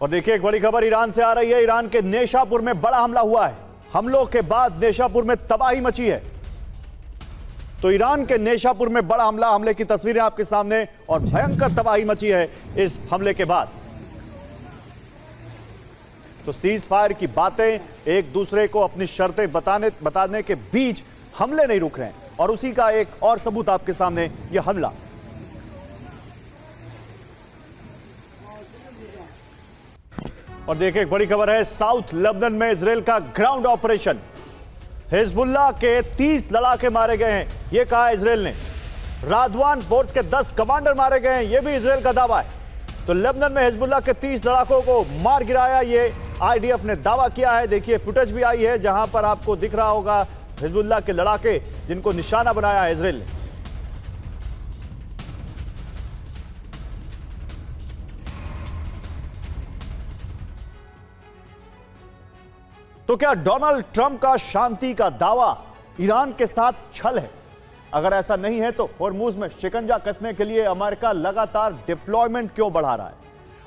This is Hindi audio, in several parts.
और देखिए एक बड़ी खबर ईरान से आ रही है। ईरान के नेशापुर में बड़ा हमला हुआ है। हमलों के बाद नेशापुर में तबाही मची है। तो ईरान के नेशापुर में बड़ा हमले की तस्वीरें आपके सामने और भयंकर तबाही मची है इस हमले के बाद। तो सीज फायर की बातें, एक दूसरे को अपनी शर्तें बताने के बीच हमले नहीं रुक रहे हैं और उसी का एक और सबूत आपके सामने यह हमला। और देखिए एक बड़ी खबर है, साउथ लेबनान में इजराइल का ग्राउंड ऑपरेशन। हिजबुल्लाह के 30 लड़ाके मारे गए हैं, यह कहा इजराइल ने। रादवान फोर्स के 10 कमांडर मारे गए हैं, यह भी इजराइल का दावा है। तो लेबनान में हिजबुल्लाह के 30 लड़ाकों को मार गिराया, यह आईडीएफ ने दावा किया है। देखिए फुटेज भी आई है जहां पर आपको दिख रहा होगा हिजबुल्लाह के लड़ाके जिनको निशाना बनाया है इजराइल ने। तो क्या डोनाल्ड ट्रंप का शांति का दावा ईरान के साथ छल है? अगर ऐसा नहीं है तो होर्मुज में शिकंजा कसने के लिए अमेरिका लगातार डिप्लॉयमेंट क्यों बढ़ा रहा है?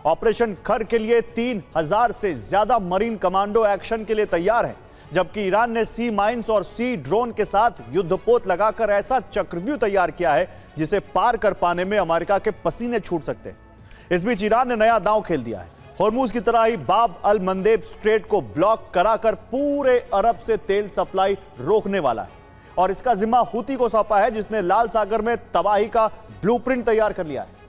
ऑपरेशन खर के लिए 3000 से ज्यादा मरीन कमांडो एक्शन के लिए तैयार हैं, जबकि ईरान ने सी माइंस और सी ड्रोन के साथ युद्धपोत लगाकर ऐसा चक्रव्यूह तैयार किया है जिसे पार कर पाने में अमेरिका के पसीने छूट सकते हैं। इस बीच ईरान ने नया दांव खेल दिया है। होर्मुज की तरह ही बाब अल मंदेब स्ट्रेट को ब्लॉक कराकर पूरे अरब से तेल सप्लाई रोकने वाला है और इसका जिम्मा हूती को सौंपा है, जिसने लाल सागर में तबाही का ब्लूप्रिंट तैयार कर लिया है।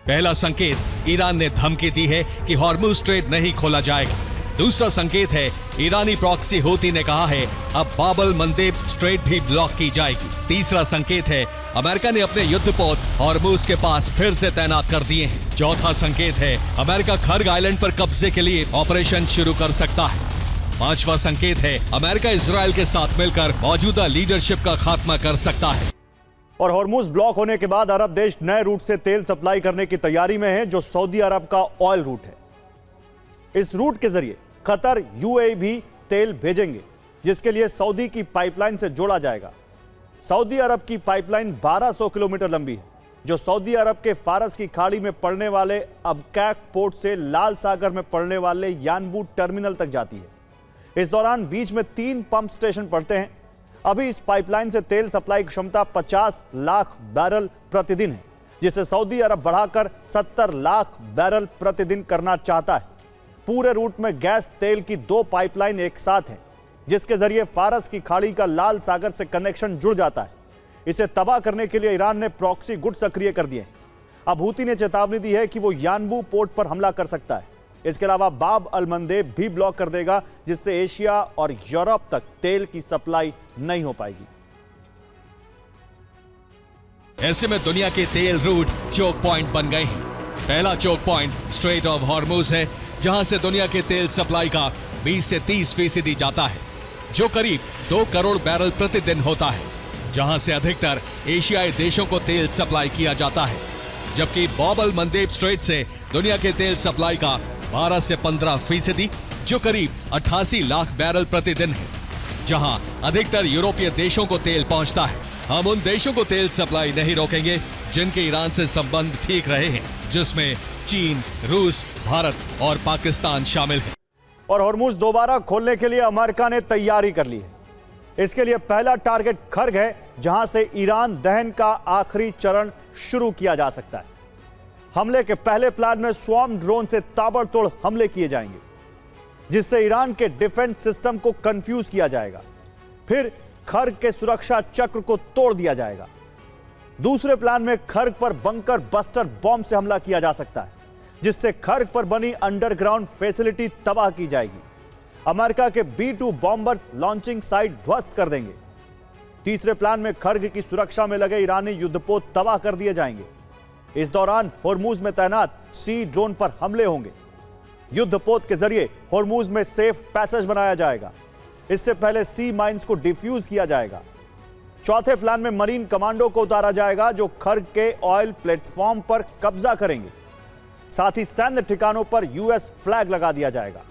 पहला संकेत, ईरान ने धमकी दी है कि होर्मुज स्ट्रेट नहीं खोला जाएगा। दूसरा संकेत है, ईरानी प्रॉक्सी हूती ने कहा है अब बाब अल मंदेब स्ट्रेट भी ब्लॉक की जाएगी। तीसरा संकेत है, अमेरिका ने अपने युद्धपोत होर्मुज के पास फिर से तैनात कर दिए हैं। चौथा संकेत है, अमेरिका खर्ग आइलैंड पर कब्जे के लिए ऑपरेशन शुरू कर सकता है। पांचवा संकेत है, अमेरिका इजराइल के साथ मिलकर मौजूदा लीडरशिप का खात्मा कर सकता है। और होर्मुज ब्लॉक होने के बाद अरब देश नए रूट से तेल सप्लाई करने की तैयारी में है, जो सऊदी अरब का ऑयल रूट है। इस रूट के जरिए कतर यूएई भी तेल भेजेंगे, जिसके लिए सऊदी की पाइपलाइन से जोड़ा जाएगा। सऊदी अरब की पाइपलाइन 1200 किलोमीटर लंबी है, जो सऊदी अरब के फारस की खाड़ी में पड़ने वाले अबकैक पोर्ट से लाल सागर में पड़ने वाले यानबू टर्मिनल तक जाती है। इस दौरान बीच में 3 पंप स्टेशन पड़ते हैं। अभी इस पाइपलाइन से तेल सप्लाई की क्षमता 50 लाख बैरल प्रतिदिन है, जिसे सऊदी अरब बढ़ाकर 70 लाख बैरल प्रतिदिन करना चाहता है। पूरे रूट में गैस तेल की 2 पाइपलाइन एक साथ हैं, जिसके जरिए फारस की खाड़ी का लाल सागर से कनेक्शन जुड़ जाता है। इसे तबाह करने के लिए ईरान ने प्रॉक्सी गुट सक्रिय कर दिए। अब हूती ने चेतावनी दी है कि वो यानबू पोर्ट पर हमला कर सकता है। इसके अलावा बाब अल मंदेब भी ब्लॉक कर देगा, जिससे एशिया और यूरोप तक तेल की सप्लाई नहीं हो पाएगी। ऐसे में दुनिया के तेल रूट चोक पॉइंट बन गए हैं। पहला choke point strait of Hormuz है, जहां से दुनिया के तेल सप्लाई का 20 से 30% जाता है, जो करीब 2 करोड़ बैरल प्रतिदिन होता है, जहां से अधिकतर एशियाई देशों को तेल सप्लाई किया जाता है। जबकि बाब अल मंदेब स्ट्रेट से दुनिया के तेल सप्लाई का 12 से 15%, जो करीब 88 लाख बैरल प्रतिदिन है, जहां अधिकतर यूरोपीय देशों को तेल पहुंचता है। हम उन देशों को तेल सप्लाई नहीं रोकेंगे जिनके ईरान से संबंध ठीक रहे हैं, जिसमें चीन, रूस, भारत और पाकिस्तान शामिल हैं। और होर्मुज दोबारा खोलने के लिए अमेरिका ने तैयारी कर ली है। इसके लिए पहला टारगेट खर्ग है, जहां से ईरान दहन का आखिरी चरण शुरू किया जा सकता है। हमले के पहले प्लान में स्वॉर्म ड्रोन से ताबड़तोड़ हमले किए जाएंगे, जिससे ईरान के डिफेंस सिस्टम को कंफ्यूज किया जाएगा। फिर खर्ग के सुरक्षा चक्र को तोड़ दिया जाएगा। दूसरे प्लान में खर्ग पर बंकर बस्टर बॉम्ब से हमला किया जा सकता है, जिससे खर्ग पर बनी अंडरग्राउंड फैसिलिटी तबाह की जाएगी। अमेरिका के B-2 बॉम्बर्स लॉन्चिंग साइट ध्वस्त कर देंगे। तीसरे प्लान में खर्ग की सुरक्षा में लगे ईरानी युद्धपोत तबाह कर दिए जाएंगे। इस दौरान होर्मुज में तैनात सी ड्रोन पर हमले होंगे। युद्धपोत के जरिए होर्मुज में सेफ पैसेज बनाया जाएगा। इससे पहले सी माइंस को डिफ्यूज किया जाएगा। चौथे प्लान में मरीन कमांडो को उतारा जाएगा, जो खर्ग के ऑयल प्लेटफॉर्म पर कब्जा करेंगे। साथ ही सैन्य ठिकानों पर यूएस फ्लैग लगा दिया जाएगा।